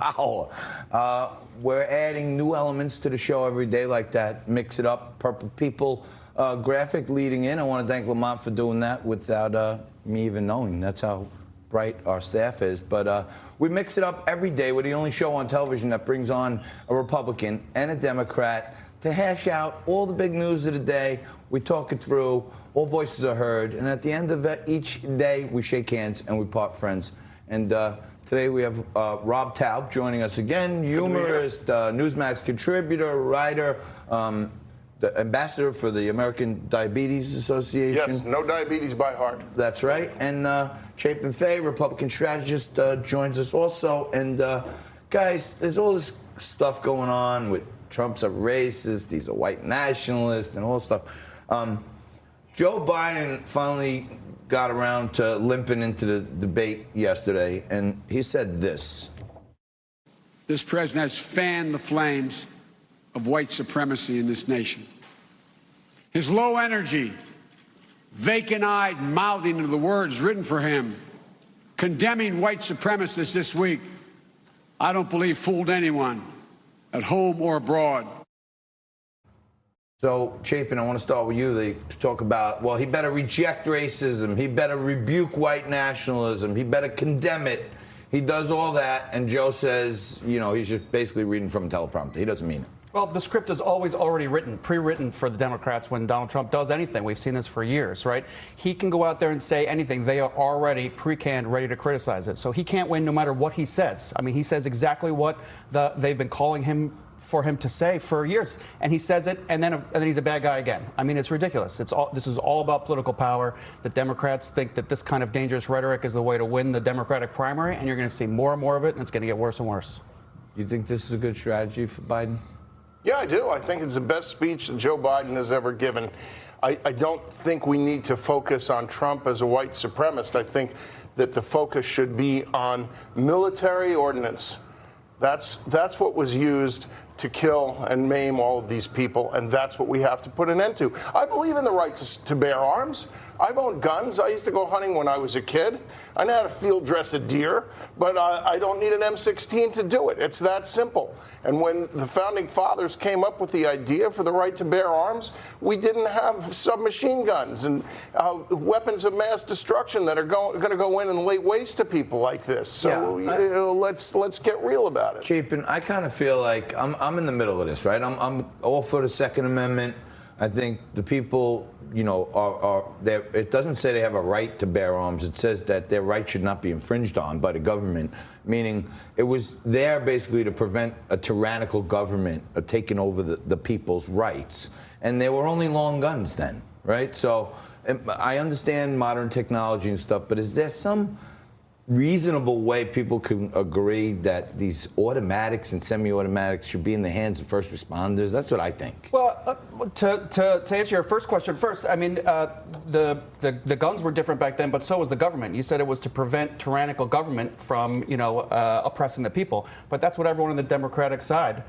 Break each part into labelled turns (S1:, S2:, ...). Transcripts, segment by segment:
S1: Wow. We're adding new elements to the show every day like that. Mix it up. Purple People graphic leading in. I want to thank Lamont for doing that without me even knowing. That's how bright our staff is. But we mix it up every day. We're the only show on television that brings on a Republican and a Democrat to hash out all the big news of the day. We talk it through. All voices are heard. And at the end of each day, we shake hands and we part friends. And today we have Rob Taub joining us again, humorist, Newsmax contributor, writer, the ambassador for the American Diabetes Association.
S2: Yes, no diabetes by heart.
S1: That's right. And Chapin Fay, Republican strategist, joins us also. And guys, there's all this stuff going on with Trump's a racist, he's a white nationalist, and all this stuff. Joe Biden finally got around to limping into the debate yesterday, and he said this.
S3: This president has fanned the flames of white supremacy in this nation. His low energy, vacant-eyed mouthing of the words written for him, condemning white supremacists this week, I don't believe fooled anyone, at home or abroad.
S1: So, Chapin, I want to start with you. They talk about, well, he better reject racism. He better rebuke white nationalism. He better condemn it. He does all that, and Joe says, you know, he's just basically reading from a teleprompter. He doesn't mean it.
S4: Well, the script is always already written, pre-written for the Democrats when Donald Trump does anything. We've seen this for years, right? He can go out there and say anything. They are already pre-canned, ready to criticize it. So he can't win no matter what he says. I mean, he says exactly what they've been calling him for him to say for years, and he says it, and then he's a bad guy again. I mean, it's ridiculous. This is all about political power. The Democrats think that this kind of dangerous rhetoric is the way to win the Democratic primary, and you're going to see more and more of it, and it's going to get worse and worse.
S1: You think this is a good strategy for Biden?
S2: Yeah, I do. I think it's the best speech that Joe Biden has ever given. I don't think we need to focus on Trump as a white supremacist. I think that the focus should be on military ordinance. That's what was used to kill and maim all of these people, and that's what we have to put an end to. I believe in the right to bear arms. I've owned guns. I used to go hunting when I was a kid. I know how to field dress a deer, but I don't need an M16 to do it. It's that simple. And when the founding fathers came up with the idea for the right to bear arms, we didn't have submachine guns and weapons of mass destruction that are going to go in and lay waste to people like this. So let's get real about it.
S1: Chapin, I kind of feel like I'm in the middle of this, right? I'm all for the Second Amendment. I think the people, you know, are there. It doesn't say they have a right to bear arms. It says that their right should not be infringed on by the government, meaning it was there basically to prevent a tyrannical government of taking over the people's rights. And there were only long guns then, right? So I understand modern technology and stuff, but is there some reasonable way people can agree that these automatics and semi-automatics should be in the hands of first responders? That's what I think.
S4: Well, to answer your first question first, I mean, the guns were different back then, but so was the government. You said it was to prevent tyrannical government from, you know, oppressing the people. But that's what everyone on the Democratic side.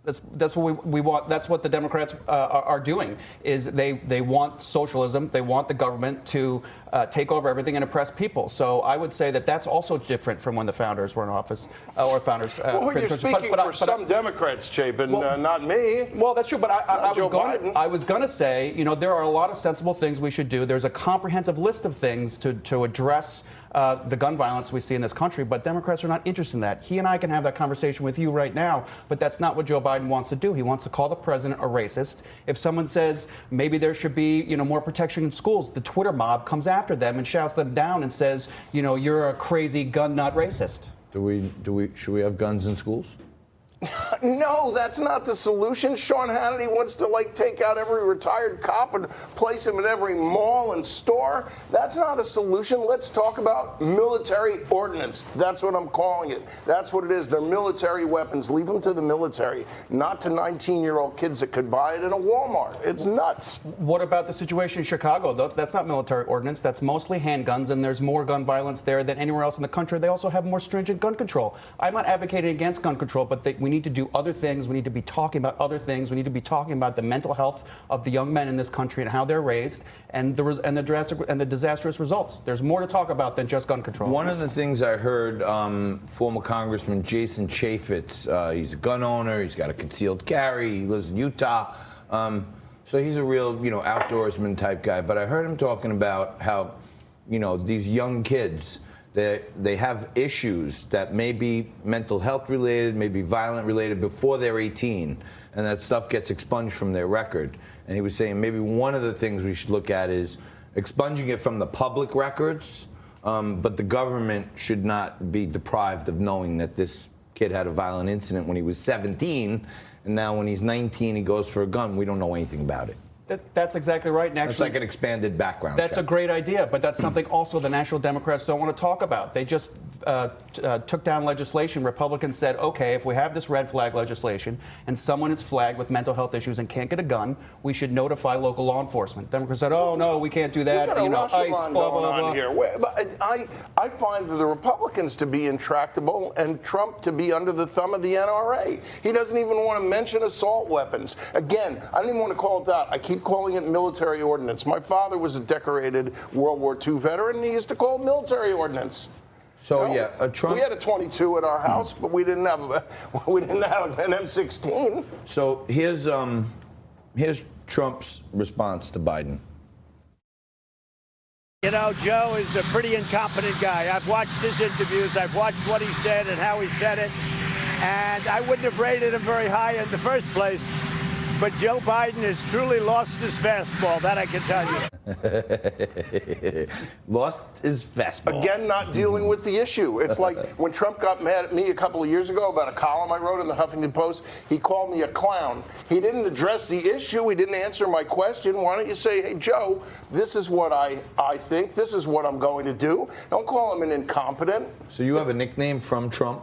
S4: That's what we want. That's what the Democrats are doing. Is they want socialism. They want the government to take over everything and oppress people. So I would say that that's also different from when the founders were in office, or founders.
S2: Well, you're speaking for some Democrats, Chapin, not me.
S4: Well, that's true. But I was going to say, you know, there are a lot of sensible things we should do. There's a comprehensive list of things to address the gun violence we see in this country. But Democrats are not interested in that. He and I can have that conversation with you right now. But that's not what Joe Biden wants to do. He wants to call the president a racist. If someone says maybe there should be, you know, more protection in schools, the Twitter mob comes after them and shouts them down and says, you know, you're a crazy gun nut racist.
S1: Should we have guns in schools?
S2: No, that's not the solution. Sean Hannity wants to, like, take out every retired cop and place him in every mall and store. That's not a solution. Let's talk about military ordnance. That's what I'm calling it. That's what it is. They're military weapons. Leave them to the military, not to 19-year-old kids that could buy it in a Walmart. It's nuts.
S4: What about the situation in Chicago? That's not military ordnance. That's mostly handguns, and there's more gun violence there than anywhere else in the country. They also have more stringent gun control. I'm not advocating against gun control, but we need to do other things. We need to be talking about other things. We need to be talking about the mental health of the young men in this country and how they're raised, and the disastrous results. There's more to talk about than just gun control.
S1: One of the things I heard former Congressman Jason Chaffetz, he's a gun owner, he's got a concealed carry, he lives in Utah, so he's a real, outdoorsman type guy. But I heard him talking about how, these young kids, they have issues that may be mental health related, maybe violent related before they're 18, and that stuff gets expunged from their record. And he was saying maybe one of the things we should look at is expunging it from the public records, but the government should not be deprived of knowing that this kid had a violent incident when he was 17, and now when he's 19 he goes for a gun. We don't know anything about it.
S4: That's exactly right. And actually,
S1: it's like an expanded background
S4: That's
S1: check.
S4: a great idea, but that's something also the National Democrats don't want to talk about. They just took down legislation. Republicans said, okay, if we have this red flag legislation and someone is flagged with mental health issues and can't get a gun, we should notify local law enforcement. Democrats said, oh, no, we can't do that. ICE, blah, blah, blah.
S2: Here. But I find the Republicans to be intractable and Trump to be under the thumb of the NRA. He doesn't even want to mention assault weapons. Again, I don't even want to call it that. I keep calling it military ordnance. My father was a decorated World War II veteran, and he used to call it military ordnance.
S1: So Trump.
S2: We had a 22 at our house, but we didn't have an M16.
S1: So here's Trump's response to Biden.
S5: Joe is a pretty incompetent guy. I've watched his interviews. I've watched what he said and how he said it. And I wouldn't have rated him very high in the first place. But Joe Biden has truly lost his fastball. That I can tell you.
S1: Lost his fastball.
S2: Again, not dealing with the issue. It's like when Trump got mad at me a couple of years ago about a column I wrote in the Huffington Post, he called me a clown. He didn't address the issue. He didn't answer my question. Why don't you say, hey, Joe, this is what I think. This is what I'm going to do. Don't call him an incompetent.
S1: So you have a nickname from Trump?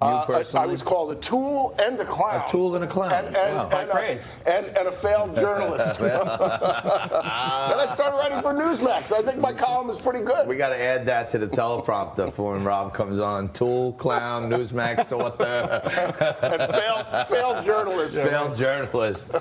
S1: You personally?
S2: I was called a tool and a clown.
S1: A tool and a clown.
S2: And
S4: praise.
S2: And a failed journalist. Then I started writing for Newsmax. I think my column is pretty good.
S1: We got to add that to the teleprompter for when Rob comes on. Tool, clown, Newsmax, author.
S2: And failed journalist.
S1: Failed journalist.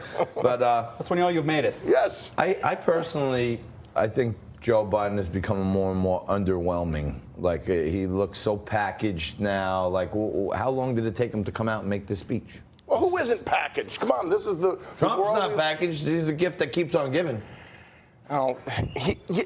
S1: But
S4: that's when you've made it.
S2: Yes.
S1: I personally, I think Joe Biden is becoming more and more underwhelming. Like, he looks so packaged now. Like, how long did it take him to come out and make this speech?
S2: Well, who isn't packaged? Come on, this is the
S1: Trump's
S2: world
S1: not packaged. He's a gift that keeps on giving.
S2: Oh,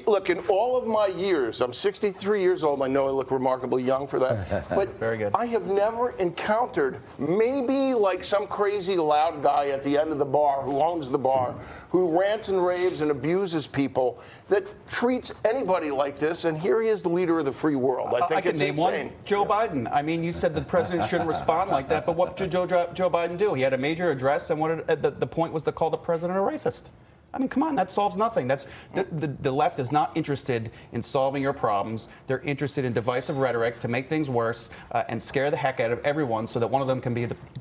S2: look, in all of my years, I'm 63 years old. I know I look remarkably young for that. But
S4: Very good.
S2: I have never encountered maybe like some crazy loud guy at the end of the bar who owns the bar, who rants and raves and abuses people, that treats anybody like this. And here he is, the leader of the free world. I think
S4: I can
S2: it's
S4: name
S2: insane.
S4: one. Joe Biden. I mean, you said the president shouldn't respond like that, but what did Joe Biden do? He had a major address, and the point was to call the president a racist. I mean, come on, that solves nothing. That's the left is not interested in solving your problems. They're interested in divisive rhetoric to make things worse and scare the heck out of everyone so that one of them can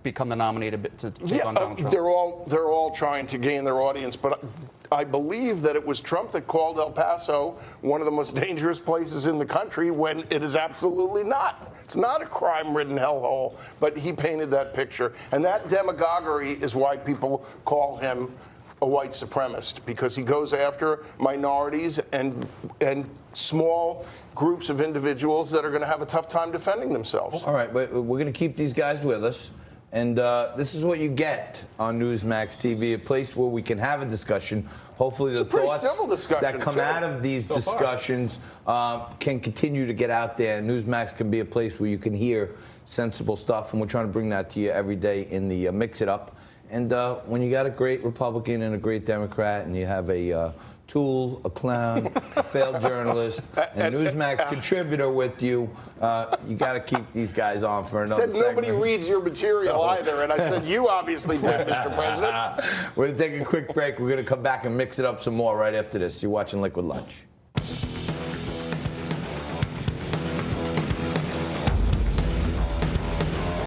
S4: become the nominee to take on Donald Trump.
S2: They're all trying to gain their audience, but I believe that it was Trump that called El Paso one of the most dangerous places in the country when it is absolutely not. It's not a crime-ridden hellhole, but he painted that picture. And that demagoguery is why people call him a white supremacist, because he goes after minorities and small groups of individuals that are going to have a tough time defending themselves.
S1: All right, but we're going to keep these guys with us. And this is what you get on Newsmax TV, a place where we can have a discussion. Hopefully the thoughts that come out of these discussions can continue to get out there. Newsmax can be a place where you can hear sensible stuff, and we're trying to bring that to you every day in the Mix It Up. And when you got a great Republican and a great Democrat, and you have a tool, a clown, a failed journalist, and Newsmax contributor with you, you got to keep these guys on for another
S2: segment. Nobody reads your material either, and I said, you obviously did, Mr. President.
S1: We're going to take a quick break. We're going to come back and mix it up some more right after this. You're watching Liquid Lunch.